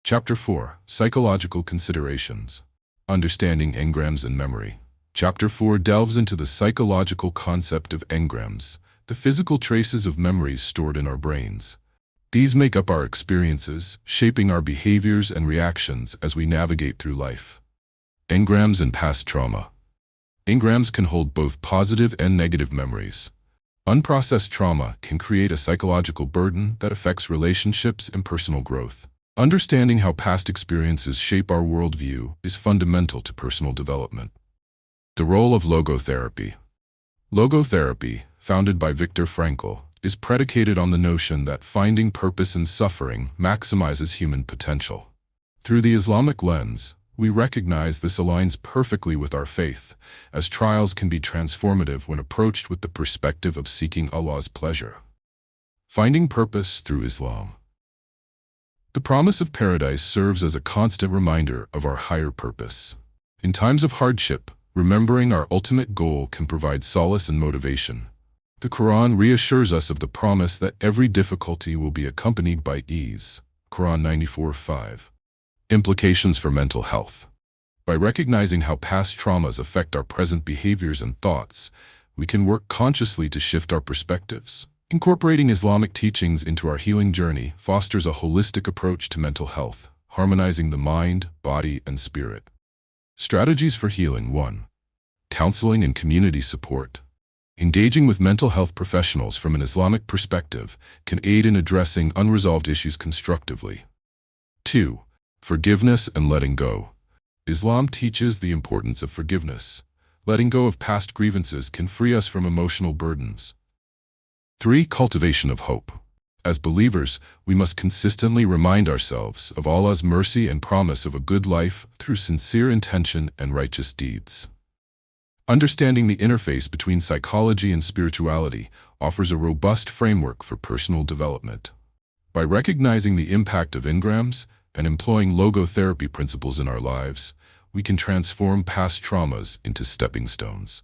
Chapter 4. Psychological Considerations. Understanding Engrams and Memory. Chapter 4 delves into the psychological concept of engrams, the physical traces of memories stored in our brains. These make up our experiences, shaping our behaviors and reactions as we navigate through life. Engrams and past trauma. Engrams can hold both positive and negative memories. Unprocessed trauma can create a psychological burden that affects relationships and personal growth. Understanding how past experiences shape our worldview is fundamental to personal development. The role of logotherapy. Logotherapy, founded by Viktor Frankl, is predicated on the notion that finding purpose in suffering maximizes human potential. Through the Islamic lens, we recognize this aligns perfectly with our faith, as trials can be transformative when approached with the perspective of seeking Allah's pleasure. Finding purpose through Islam. The promise of paradise serves as a constant reminder of our higher purpose. In times of hardship, remembering our ultimate goal can provide solace and motivation. The Quran reassures us of the promise that every difficulty will be accompanied by ease. Quran 94:5. Implications for mental health. By recognizing how past traumas affect our present behaviors and thoughts, we can work consciously to shift our perspectives. Incorporating Islamic teachings into our healing journey fosters a holistic approach to mental health, harmonizing the mind, body, and spirit. Strategies for healing. 1. Counseling and community support. Engaging with mental health professionals from an Islamic perspective can aid in addressing unresolved issues constructively. 2. Forgiveness and letting go. Islam teaches the importance of forgiveness. Letting go of past grievances can free us from emotional burdens. 3. Cultivation of hope. As believers, we must consistently remind ourselves of Allah's mercy and promise of a good life through sincere intention and righteous deeds. Understanding the interface between psychology and spirituality offers a robust framework for personal development. By recognizing the impact of engrams and employing logotherapy principles in our lives, we can transform past traumas into stepping stones,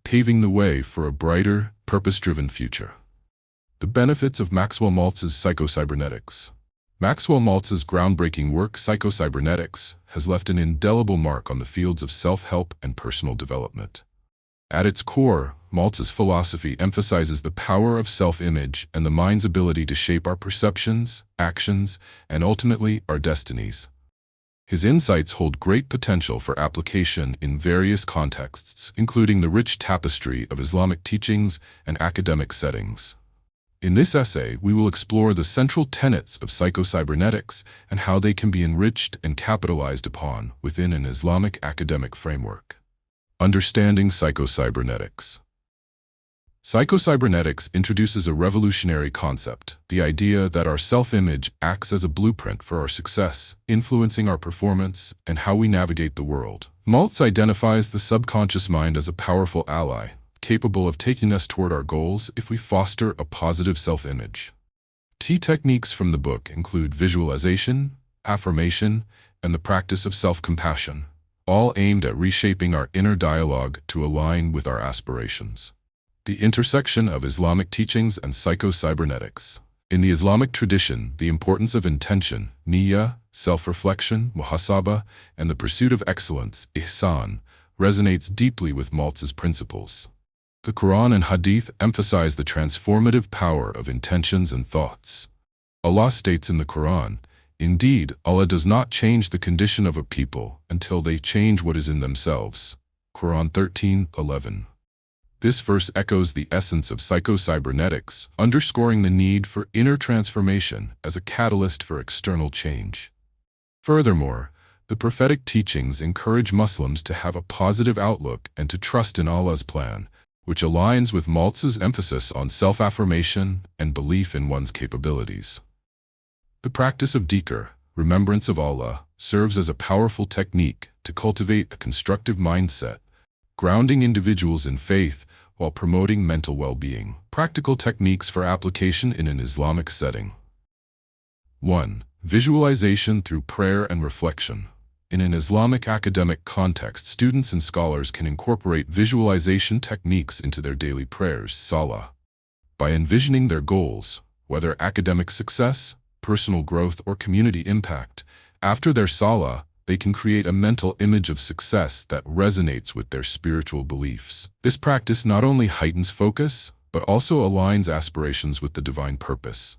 paving the way for a brighter, purpose-driven future. The benefits of Maxwell Maltz's psychocybernetics. Maxwell Maltz's groundbreaking work, Psychocybernetics, has left an indelible mark on the fields of self-help and personal development. At its core, Maltz's philosophy emphasizes the power of self-image and the mind's ability to shape our perceptions, actions, and ultimately our destinies. His insights hold great potential for application in various contexts, including the rich tapestry of Islamic teachings and academic settings. In this essay, we will explore the central tenets of psychocybernetics and how they can be enriched and capitalized upon within an Islamic academic framework. Understanding psychocybernetics. Psychocybernetics introduces a revolutionary concept, the idea that our self-image acts as a blueprint for our success, influencing our performance and how we navigate the world. Maltz identifies the subconscious mind as a powerful ally, capable of taking us toward our goals if we foster a positive self-image. Key techniques from the book include visualization, affirmation, and the practice of self-compassion, all aimed at reshaping our inner dialogue to align with our aspirations. The intersection of Islamic teachings and psychocybernetics. In the Islamic tradition, the importance of intention, niyyah, self-reflection, muhasabah, and the pursuit of excellence, ihsan, resonates deeply with Maltz's principles. The Quran and Hadith emphasize the transformative power of intentions and thoughts. Allah states in the Quran, "Indeed, Allah does not change the condition of a people until they change what is in themselves." Quran 13:11. This verse echoes the essence of psychocybernetics, underscoring the need for inner transformation as a catalyst for external change. Furthermore, the prophetic teachings encourage Muslims to have a positive outlook and to trust in Allah's plan, which aligns with Maltz's emphasis on self-affirmation and belief in one's capabilities. The practice of dhikr, remembrance of Allah, serves as a powerful technique to cultivate a constructive mindset, grounding individuals in faith while promoting mental well-being. Practical techniques for application in an Islamic setting. 1. Visualization through prayer and reflection. In an Islamic academic context, students and scholars can incorporate visualization techniques into their daily prayers, salah. By envisioning their goals, whether academic success, personal growth, or community impact, After their salah, they can create a mental image of success that resonates with their spiritual beliefs. This practice not only heightens focus, but also aligns aspirations with the divine purpose.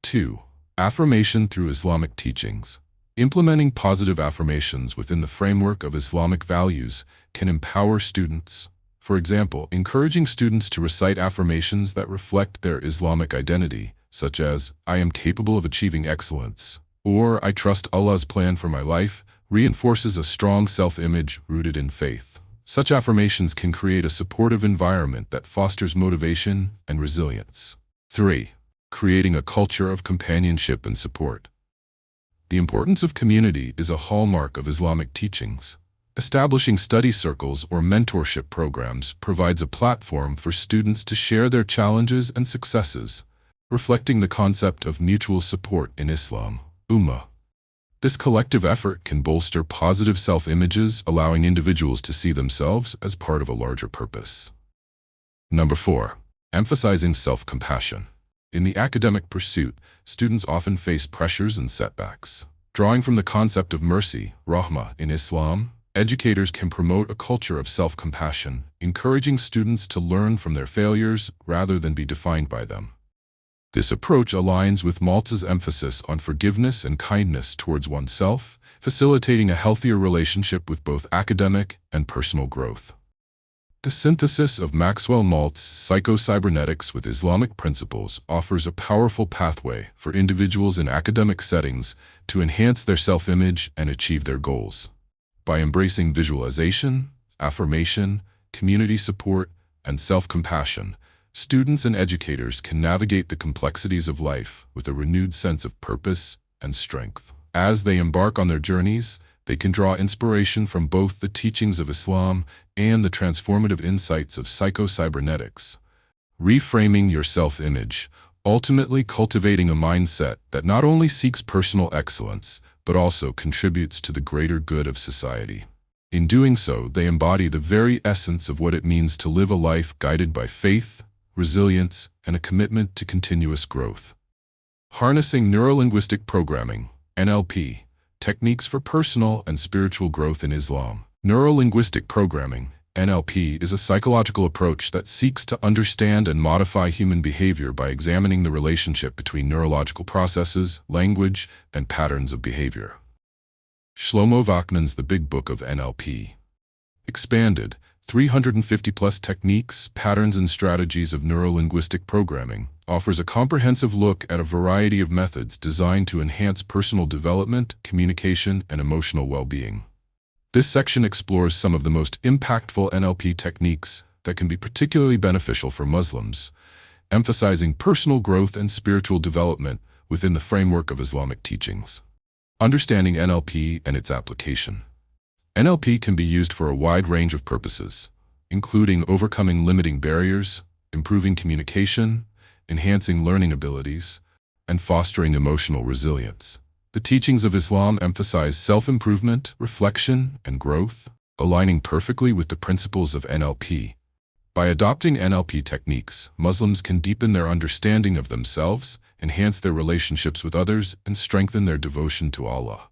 2. Affirmation through Islamic teachings. Implementing positive affirmations within the framework of Islamic values can empower students. For example, encouraging students to recite affirmations that reflect their Islamic identity, such as, "I am capable of achieving excellence," or "I trust Allah's plan for my life," reinforces a strong self-image rooted in faith. Such affirmations can create a supportive environment that fosters motivation and resilience. 3. Creating a culture of companionship and support. The importance of community is a hallmark of Islamic teachings. Establishing study circles or mentorship programs provides a platform for students to share their challenges and successes, reflecting the concept of mutual support in Islam. Ummah. This collective effort can bolster positive self-images, allowing individuals to see themselves as part of a larger purpose. 4. Emphasizing self-compassion. In the academic pursuit, students often face pressures and setbacks. Drawing from the concept of mercy, rahmah, in Islam, educators can promote a culture of self-compassion, encouraging students to learn from their failures rather than be defined by them. This approach aligns with Maltz's emphasis on forgiveness and kindness towards oneself, facilitating a healthier relationship with both academic and personal growth. The synthesis of Maxwell Maltz's psycho-cybernetics with Islamic principles offers a powerful pathway for individuals in academic settings to enhance their self-image and achieve their goals. By embracing visualization, affirmation, community support, and self-compassion, students and educators can navigate the complexities of life with a renewed sense of purpose and strength. As they embark on their journeys, they can draw inspiration from both the teachings of Islam and the transformative insights of psycho-cybernetics. Reframing your self-image, ultimately cultivating a mindset that not only seeks personal excellence, but also contributes to the greater good of society. In doing so, they embody the very essence of what it means to live a life guided by faith, resilience, and a commitment to continuous growth. Harnessing Neurolinguistic Programming, NLP, Techniques for Personal and Spiritual Growth in Islam. Neurolinguistic programming, NLP, is a psychological approach that seeks to understand and modify human behavior by examining the relationship between neurological processes, language, and patterns of behavior. Shlomo Wachman's The Big Book of NLP. Expanded, 350-plus techniques, patterns, and strategies of neurolinguistic programming, offers a comprehensive look at a variety of methods designed to enhance personal development, communication, and emotional well-being. This section explores some of the most impactful NLP techniques that can be particularly beneficial for Muslims, emphasizing personal growth and spiritual development within the framework of Islamic teachings. Understanding NLP and its application. NLP can be used for a wide range of purposes, including overcoming limiting barriers, improving communication, enhancing learning abilities, and fostering emotional resilience. The teachings of Islam emphasize self-improvement, reflection, and growth, aligning perfectly with the principles of NLP. By adopting NLP techniques, Muslims can deepen their understanding of themselves, enhance their relationships with others, and strengthen their devotion to Allah.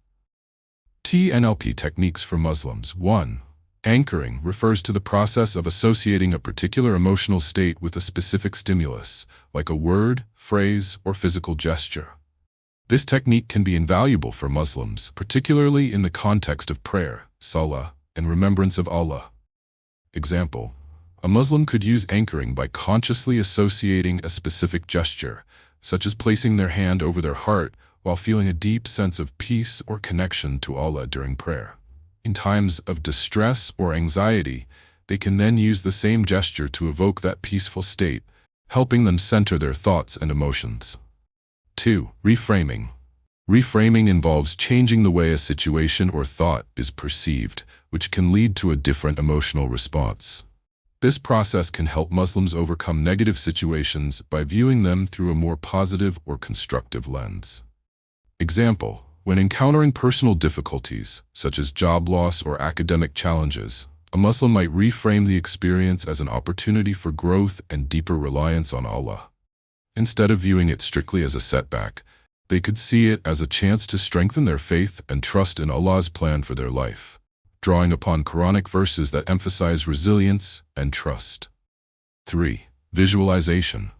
NLP techniques for Muslims. 1. Anchoring refers to the process of associating a particular emotional state with a specific stimulus, like a word, phrase, or physical gesture. This technique can be invaluable for Muslims, particularly in the context of prayer, salah, and remembrance of Allah. Example: a Muslim could use anchoring by consciously associating a specific gesture, such as placing their hand over their heart while feeling a deep sense of peace or connection to Allah during prayer. In times of distress or anxiety, they can then use the same gesture to evoke that peaceful state, helping them center their thoughts and emotions. 2. Reframing. Reframing involves changing the way a situation or thought is perceived, which can lead to a different emotional response. This process can help Muslims overcome negative situations by viewing them through a more positive or constructive lens. Example: when encountering personal difficulties, such as job loss or academic challenges, a Muslim might reframe the experience as an opportunity for growth and deeper reliance on Allah. Instead of viewing it strictly as a setback, They could see it as a chance to strengthen their faith and trust in Allah's plan for their life, drawing upon Quranic verses that emphasize resilience and trust. 3. Visualization.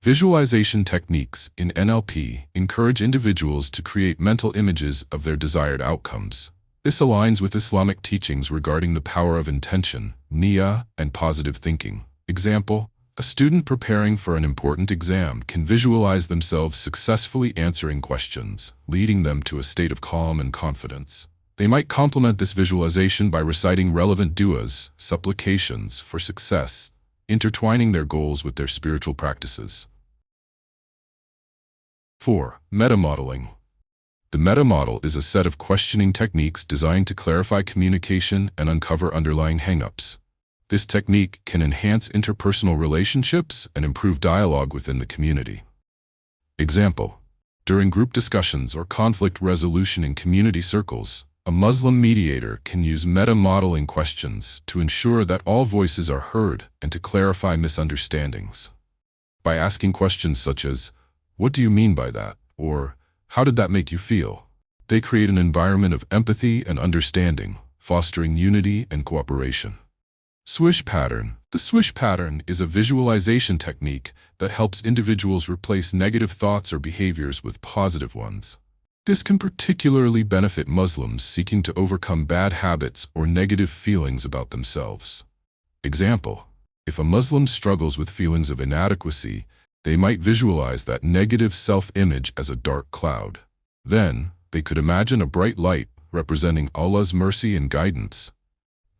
Visualization techniques in NLP encourage individuals to create mental images of their desired outcomes. This aligns with Islamic teachings regarding the power of intention, niyyah, and positive thinking. Example: a student preparing for an important exam can visualize themselves successfully answering questions, leading them to a state of calm and confidence. They might complement this visualization by reciting relevant du'as, supplications for success, intertwining their goals with their spiritual practices. 4. Meta-modeling. The meta-model is a set of questioning techniques designed to clarify communication and uncover underlying hang-ups. This technique can enhance interpersonal relationships and improve dialogue within the community. Example: during group discussions or conflict resolution in community circles, a Muslim mediator can use meta-modeling questions to ensure that all voices are heard and to clarify misunderstandings. By asking questions such as, "What do you mean by that?" or "How did that make you feel?" they create an environment of empathy and understanding, fostering unity and cooperation. Swish pattern. The swish pattern is a visualization technique that helps individuals replace negative thoughts or behaviors with positive ones. This can particularly benefit Muslims seeking to overcome bad habits or negative feelings about themselves. Example: if a Muslim struggles with feelings of inadequacy, they might visualize that negative self-image as a dark cloud. Then, they could imagine a bright light representing Allah's mercy and guidance,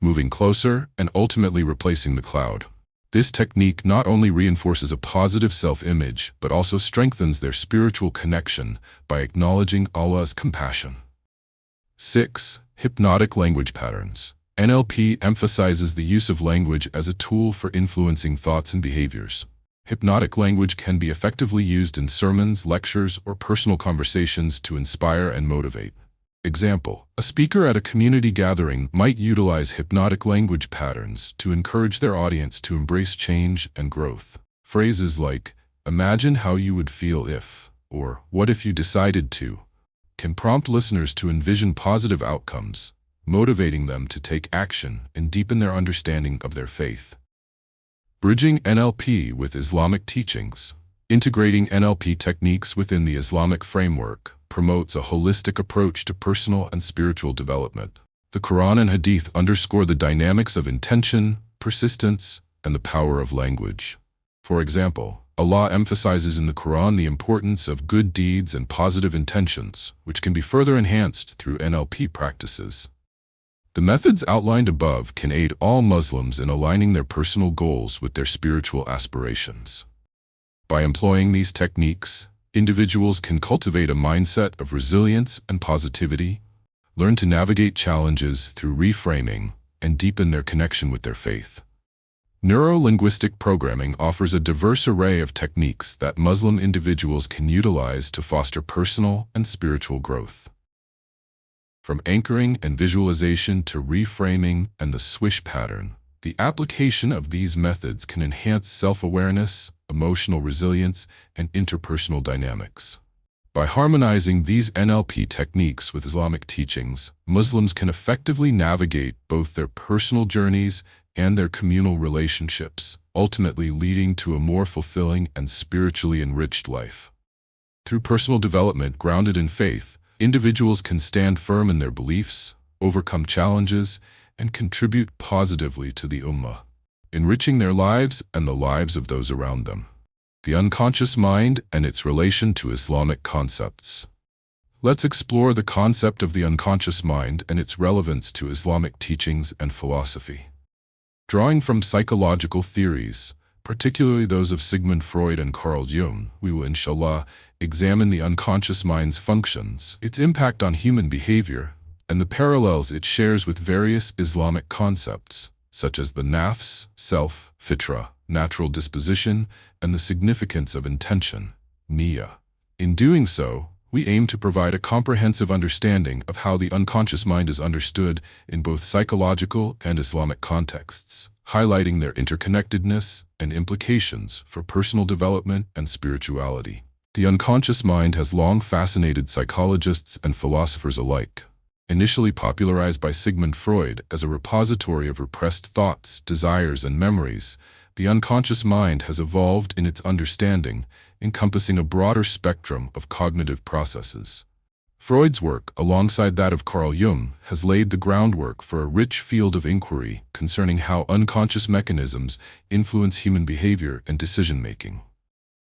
moving closer and ultimately replacing the cloud. This technique not only reinforces a positive self-image, but also strengthens their spiritual connection by acknowledging Allah's compassion. 6. Hypnotic language patterns. NLP emphasizes the use of language as a tool for influencing thoughts and behaviors. Hypnotic language can be effectively used in sermons, lectures, or personal conversations to inspire and motivate. Example: a speaker at a community gathering might utilize hypnotic language patterns to encourage their audience to embrace change and growth. Phrases like, "Imagine how you would feel if," or "What if you decided to," can prompt listeners to envision positive outcomes, motivating them to take action and deepen their understanding of their faith. Bridging NLP with Islamic teachings. Integrating NLP techniques within the Islamic framework promotes a holistic approach to personal and spiritual development. The Quran and Hadith underscore the dynamics of intention, persistence, and the power of language. For example, Allah emphasizes in the Quran the importance of good deeds and positive intentions, which can be further enhanced through NLP practices. The methods outlined above can aid all Muslims in aligning their personal goals with their spiritual aspirations. By employing these techniques, individuals can cultivate a mindset of resilience and positivity, learn to navigate challenges through reframing, and deepen their connection with their faith. Neuro-linguistic programming offers a diverse array of techniques that Muslim individuals can utilize to foster personal and spiritual growth. From anchoring and visualization to reframing and the swish pattern, the application of these methods can enhance self-awareness, emotional resilience, and interpersonal dynamics. By harmonizing these NLP techniques with Islamic teachings, Muslims can effectively navigate both their personal journeys and their communal relationships, ultimately leading to a more fulfilling and spiritually enriched life. Through personal development grounded in faith, individuals can stand firm in their beliefs, overcome challenges, and contribute positively to the Ummah, enriching their lives and the lives of those around them. The unconscious mind and its relation to Islamic concepts. Let's explore the concept of the unconscious mind and its relevance to Islamic teachings and philosophy. Drawing from psychological theories, particularly those of Sigmund Freud and Carl Jung, we will inshallah examine the unconscious mind's functions, its impact on human behavior, and the parallels it shares with various Islamic concepts, such as the nafs, self, fitra, natural disposition, and the significance of intention, niyyah. In doing so, we aim to provide a comprehensive understanding of how the unconscious mind is understood in both psychological and Islamic contexts, highlighting their interconnectedness and implications for personal development and spirituality. The unconscious mind has long fascinated psychologists and philosophers alike. Initially popularized by Sigmund Freud as a repository of repressed thoughts, desires, and memories, the unconscious mind has evolved in its understanding, encompassing a broader spectrum of cognitive processes. Freud's work, alongside that of Carl Jung, has laid the groundwork for a rich field of inquiry concerning how unconscious mechanisms influence human behavior and decision-making.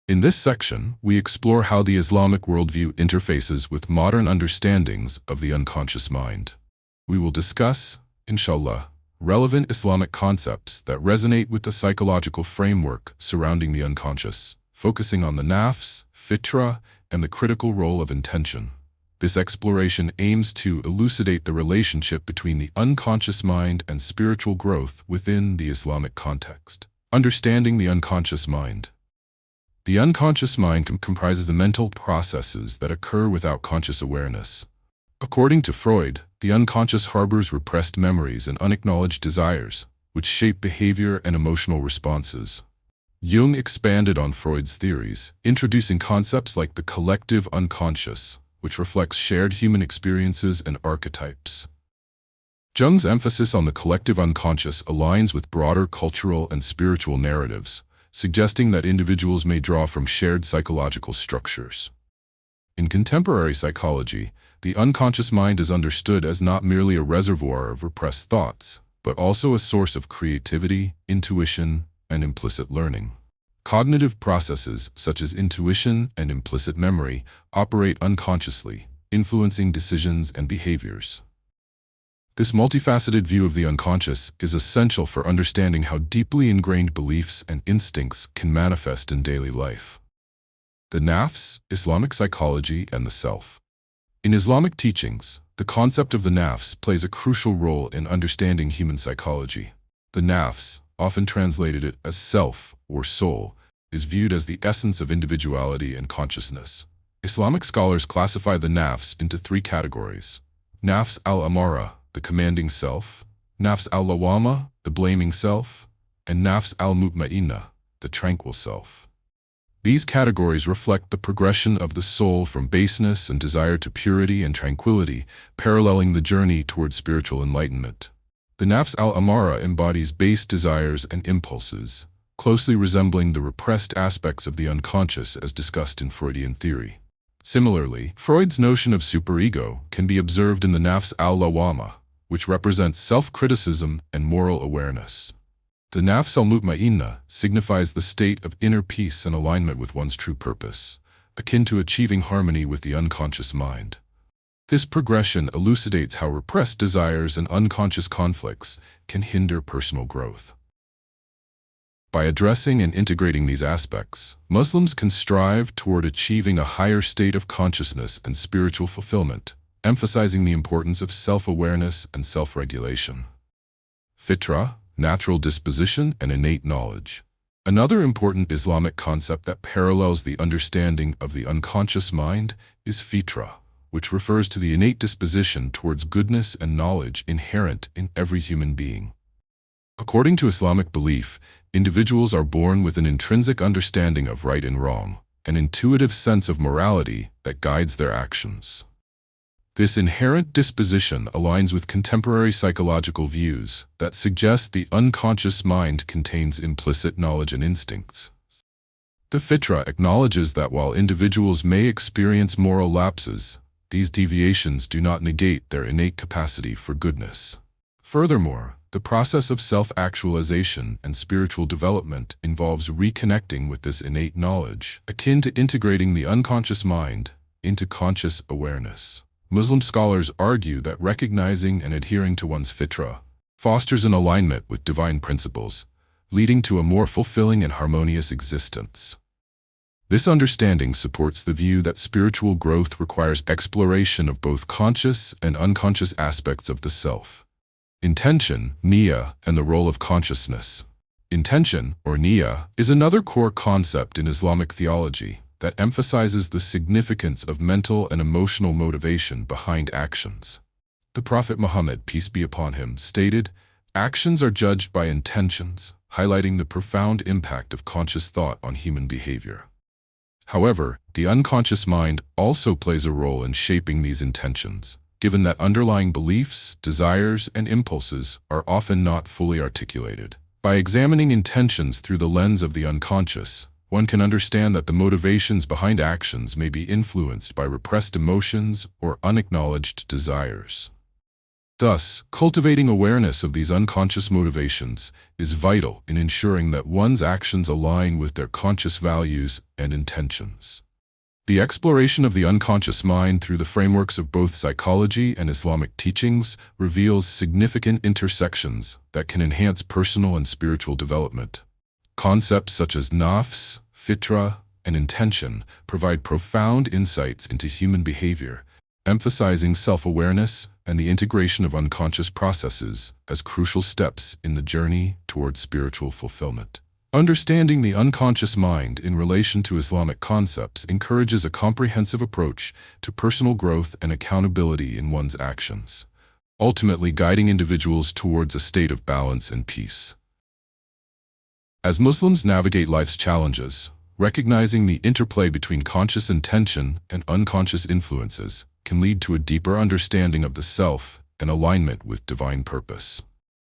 In this section, we explore how the Islamic worldview interfaces with modern understandings of the unconscious mind. We will discuss, inshallah, relevant Islamic concepts that resonate with the psychological framework surrounding the unconscious, focusing on the nafs, fitra, and the critical role of intention. This exploration aims to elucidate the relationship between the unconscious mind and spiritual growth within the Islamic context. Understanding the unconscious mind. The unconscious mind comprises the mental processes that occur without conscious awareness. According to Freud, the unconscious harbors repressed memories and unacknowledged desires, which shape behavior and emotional responses. Jung expanded on Freud's theories, introducing concepts like the collective unconscious, which reflects shared human experiences and archetypes. Jung's emphasis on the collective unconscious aligns with broader cultural and spiritual narratives, suggesting that individuals may draw from shared psychological structures. In contemporary psychology, the unconscious mind is understood as not merely a reservoir of repressed thoughts, but also a source of creativity, intuition, and implicit learning. Cognitive processes such as intuition and implicit memory operate unconsciously, influencing decisions and behaviors. This multifaceted view of the unconscious is essential for understanding how deeply ingrained beliefs and instincts can manifest in daily life. The nafs, Islamic psychology, and the self. In Islamic teachings, the concept of the nafs plays a crucial role in understanding human psychology. The nafs, often translated as self or soul, is viewed as the essence of individuality and consciousness. Islamic scholars classify the nafs into three categories: nafs al-amara, the commanding self; nafs al-lawama, the blaming self; and nafs al-mutma'inna, the tranquil self. These categories reflect the progression of the soul from baseness and desire to purity and tranquility, paralleling the journey toward spiritual enlightenment. The nafs al-amara embodies base desires and impulses, closely resembling the repressed aspects of the unconscious as discussed in Freudian theory. Similarly, Freud's notion of superego can be observed in the nafs al-lawama, which represents self-criticism and moral awareness. The nafs al-mutma'inna signifies the state of inner peace and alignment with one's true purpose, akin to achieving harmony with the unconscious mind. This progression elucidates how repressed desires and unconscious conflicts can hinder personal growth. By addressing and integrating these aspects, Muslims can strive toward achieving a higher state of consciousness and spiritual fulfillment, emphasizing the importance of self-awareness and self-regulation. Fitra, natural disposition and innate knowledge. Another important Islamic concept that parallels the understanding of the unconscious mind is fitra, which refers to the innate disposition towards goodness and knowledge inherent in every human being. According to Islamic belief, individuals are born with an intrinsic understanding of right and wrong, an intuitive sense of morality that guides their actions. This inherent disposition aligns with contemporary psychological views that suggest the unconscious mind contains implicit knowledge and instincts. The fitra acknowledges that while individuals may experience moral lapses, these deviations do not negate their innate capacity for goodness. Furthermore, the process of self-actualization and spiritual development involves reconnecting with this innate knowledge, akin to integrating the unconscious mind into conscious awareness. Muslim scholars argue that recognizing and adhering to one's fitra fosters an alignment with divine principles, leading to a more fulfilling and harmonious existence. This understanding supports the view that spiritual growth requires exploration of both conscious and unconscious aspects of the self. Intention, niyyah, and the role of consciousness. Intention, or niyyah, is another core concept in Islamic theology that emphasizes the significance of mental and emotional motivation behind actions. The Prophet Muhammad, peace be upon him, stated, "Actions are judged by intentions," highlighting the profound impact of conscious thought on human behavior. However, the unconscious mind also plays a role in shaping these intentions, given that underlying beliefs, desires, and impulses are often not fully articulated. By examining intentions through the lens of the unconscious, one can understand that the motivations behind actions may be influenced by repressed emotions or unacknowledged desires. Thus, cultivating awareness of these unconscious motivations is vital in ensuring that one's actions align with their conscious values and intentions. The exploration of the unconscious mind through the frameworks of both psychology and Islamic teachings reveals significant intersections that can enhance personal and spiritual development. Concepts such as nafs, fitra, and intention provide profound insights into human behavior, emphasizing self-awareness and the integration of unconscious processes as crucial steps in the journey toward spiritual fulfillment. Understanding the unconscious mind in relation to Islamic concepts encourages a comprehensive approach to personal growth and accountability in one's actions, ultimately guiding individuals towards a state of balance and peace. As Muslims navigate life's challenges, recognizing the interplay between conscious intention and unconscious influences can lead to a deeper understanding of the self and alignment with divine purpose.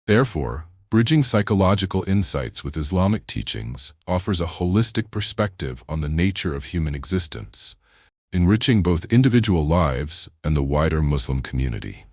Therefore, bridging psychological insights with Islamic teachings offers a holistic perspective on the nature of human existence, enriching both individual lives and the wider Muslim community.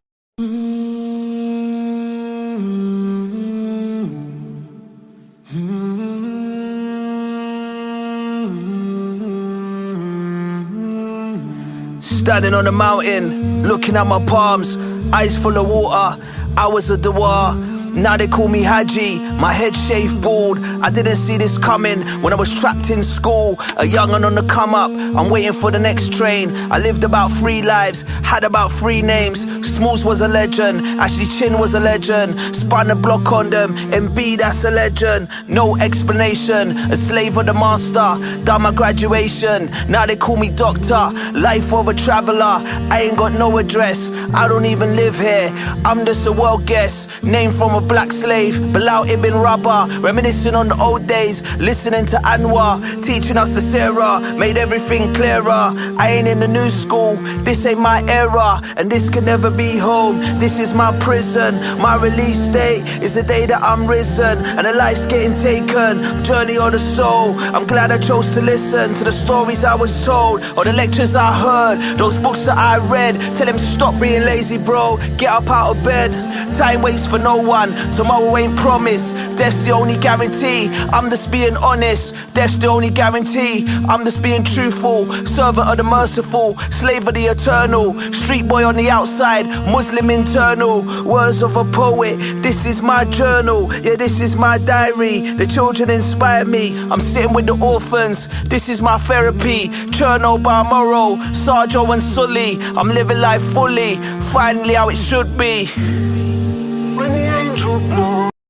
Standing on the mountain, looking at my palms, eyes full of water, hours of dua. Now they call me Haji, my head shaved bald. I didn't see this coming when I was trapped in school. A young'un on the come up, I'm waiting for the next train. I lived about 3 lives, had about 3 names. Smalls was a legend, Ashley Chin was a legend. Spun the block on them, MB that's a legend. No explanation, a slave of the master. Done my graduation, now they call me doctor. Life of a traveler, I ain't got no address. I don't even live here, I'm just a world guest. Name from a black slave, Bilal Ibn Rabah. Reminiscing on the old days, listening to Anwar, teaching us the Sirah, made everything clearer. I ain't in the new school, this ain't my era, and this can never be home. This is my prison, my release date is the day that I'm risen, and the life's getting taken, journey of the soul. I'm glad I chose to listen to the stories I was told, or the lectures I heard, those books that I read. Tell them stop being lazy, bro, get up out of bed. Time waits for no one, tomorrow ain't promised. Death's the only guarantee, I'm just being honest. Death's the only guarantee, I'm just being truthful. Servant of the merciful, slave of the eternal. Street boy on the outside, Muslim internal. Words of a poet, this is my journal. Yeah, this is my diary, the children inspire me. I'm sitting with the orphans, this is my therapy. Cherno, Balmoral, Sarjo and Sully. I'm living life fully, finally how it should be. When the angel blew